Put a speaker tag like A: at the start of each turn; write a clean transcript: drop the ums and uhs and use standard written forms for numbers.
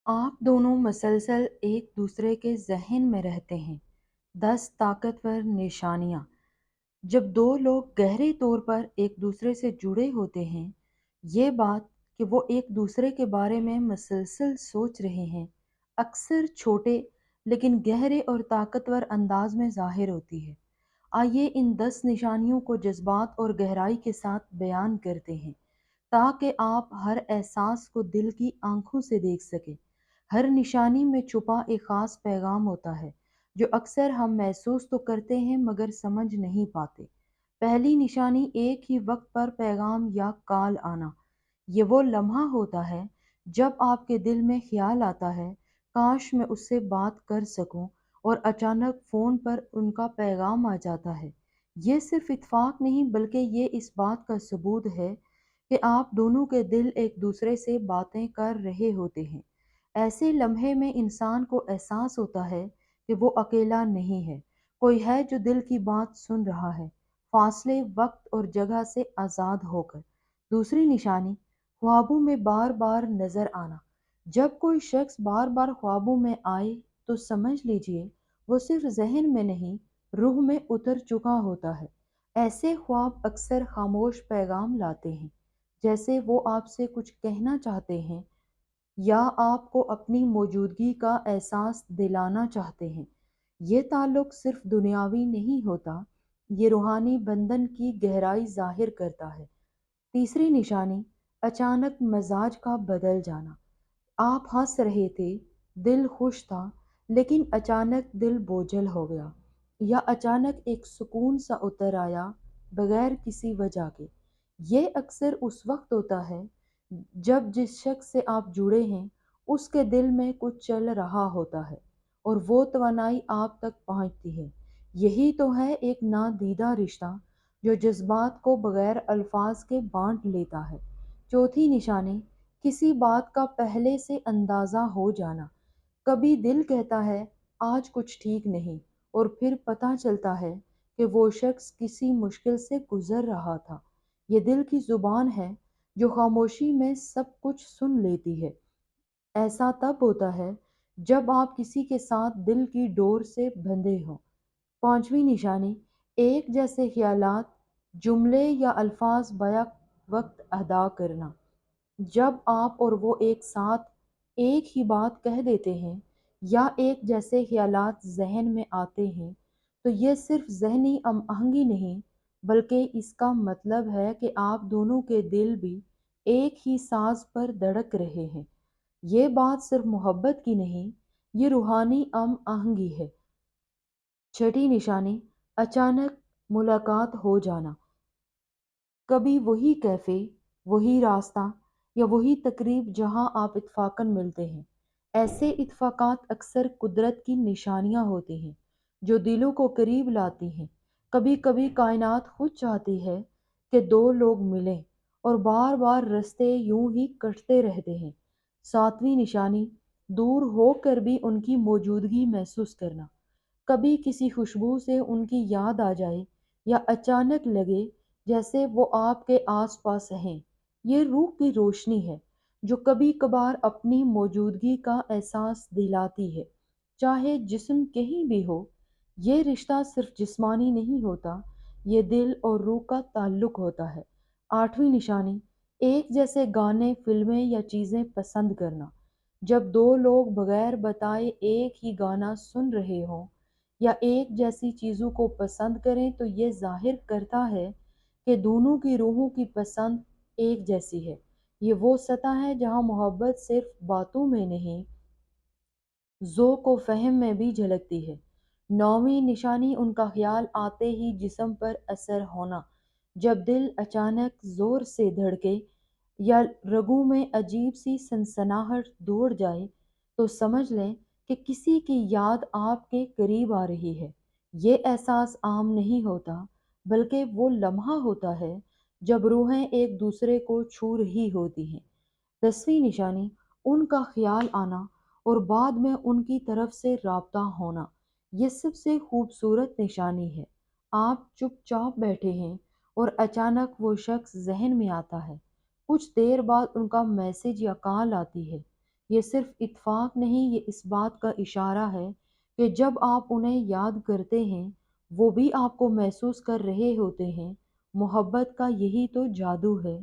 A: आप दोनों मसलसल एक दूसरे के ज़हन में रहते हैं। 10 ताकतवर निशानियाँ। जब दो लोग गहरे तौर पर एक दूसरे से जुड़े होते हैं, ये बात कि वो एक दूसरे के बारे में मसलसल सोच रहे हैं, अक्सर छोटे लेकिन गहरे और ताकतवर अंदाज में ज़ाहिर होती है। आइए इन 10 निशानियों को जज्बात और गहराई के साथ बयान करते हैं, ताकि आप हर एहसास को दिल की आंखों से देख सकें। हर निशानी में छुपा एक खास पैगाम होता है, जो अक्सर हम महसूस तो करते हैं मगर समझ नहीं पाते। पहली निशानी एक ही वक्त पर पैगाम या कॉल आना। ये वो लम्हा होता है जब आपके दिल में ख्याल आता है, काश मैं उससे बात कर सकूं, और अचानक फ़ोन पर उनका पैगाम आ जाता है। ये सिर्फ इत्तेफाक नहीं बल्कि ये इस बात का सबूत है कि आप दोनों के दिल एक दूसरे से बातें कर रहे होते हैं। ऐसे लम्हे में इंसान को एहसास होता है कि वो अकेला नहीं है, कोई है जो दिल की बात सुन रहा है, फासले, वक्त और जगह से आज़ाद होकर। दूसरी निशानी, ख्वाबों में बार बार नजर आना। जब कोई शख्स बार बार ख्वाबों में आए तो समझ लीजिए वो सिर्फ जहन में नहीं, रूह में उतर चुका होता है। ऐसे ख्वाब अक्सर खामोश पैगाम लाते हैं, जैसे वो आपसे कुछ कहना चाहते हैं या आपको अपनी मौजूदगी का एहसास दिलाना चाहते हैं। ये ताल्लुक सिर्फ दुनियावी नहीं होता, ये रूहानी बंधन की गहराई जाहिर करता है। तीसरी निशानी, अचानक मिजाज का बदल जाना। आप हंस रहे थे, दिल खुश था, लेकिन अचानक दिल बोझल हो गया, या अचानक एक सुकून सा उतर आया बगैर किसी वजह के। ये अक्सर उस वक्त होता है जब जिस शख्स से आप जुड़े हैं उसके दिल में कुछ चल रहा होता है, और वो तवानाई आप तक पहुंचती है। यही तो है एक नादीदा रिश्ता जो जज्बात को बगैर अल्फाज के बांट लेता है। चौथी निशानी, किसी बात का पहले से अंदाजा हो जाना। कभी दिल कहता है आज कुछ ठीक नहीं, और फिर पता चलता है कि वो शख्स किसी मुश्किल से गुजर रहा था। ये दिल की जुबान है जो खामोशी में सब कुछ सुन लेती है। ऐसा तब होता है जब आप किसी के साथ दिल की डोर से बंधे हों। पांचवी निशानी, एक जैसे ख्यालात, जुमले या अल्फाज बैक वक्त अदा करना। जब आप और वो एक साथ एक ही बात कह देते हैं या एक जैसे ख्यालात जहन में आते हैं, तो ये सिर्फ जहनी आहंगी नहीं, बल्कि इसका मतलब है कि आप दोनों के दिल भी एक ही साज पर धड़क रहे हैं। ये बात सिर्फ मोहब्बत की नहीं, ये रूहानी आहंगी है। छठी निशानी, अचानक मुलाकात हो जाना। कभी वही कैफ़े, वही रास्ता या वही तकरीब जहां आप इत्फाकन मिलते हैं। ऐसे इत्फाकात अक्सर कुदरत की निशानियां होती हैं जो दिलों को करीब लाती हैं। कभी कभी कायनात खुद चाहती है कि दो लोग मिलें, और बार बार रास्ते यूं ही कटते रहते हैं। सातवीं निशानी, दूर होकर भी उनकी मौजूदगी महसूस करना। कभी किसी खुशबू से उनकी याद आ जाए, या अचानक लगे जैसे वो आपके आसपास हैं। ये रूह की रोशनी है जो कभी कभार अपनी मौजूदगी का एहसास दिलाती है, चाहे जिस्म कहीं भी हो। ये रिश्ता सिर्फ जिस्मानी नहीं होता, ये दिल और रूह का ताल्लुक होता है। आठवीं निशानी, एक जैसे गाने, फिल्में या चीज़ें पसंद करना। जब दो लोग बगैर बताए एक ही गाना सुन रहे हों या एक जैसी चीज़ों को पसंद करें, तो ये जाहिर करता है कि दोनों की रूहों की पसंद एक जैसी है। ये वो सतह है जहाँ मोहब्बत सिर्फ बातों में नहीं, ज़ौक़ व फ़हम में भी झलकती है। नौवीं निशानी, उनका ख़्याल आते ही जिस्म पर असर होना। जब दिल अचानक ज़ोर से धड़के या रगों में अजीब सी सनसनाहट दौड़ जाए, तो समझ लें कि किसी की याद आपके करीब आ रही है। ये एहसास आम नहीं होता, बल्कि वो लम्हा होता है जब रूहें एक दूसरे को छू रही होती हैं। 10वीं निशानी, उनका ख़्याल आना और बाद में उनकी तरफ से राब्ता होना। ये सबसे खूबसूरत निशानी है। आप चुपचाप बैठे हैं और अचानक वो शख्स ज़हन में आता है। कुछ देर बाद उनका मैसेज या कॉल आती है, یہ صرف اتفاق نہیں، یہ اس بات کا اشارہ ہے کہ جب آپ انہیں یاد کرتے ہیں وہ بھی آپ کو محسوس کر رہے ہوتے ہیں۔ محبت کا یہی تو جادو ہے۔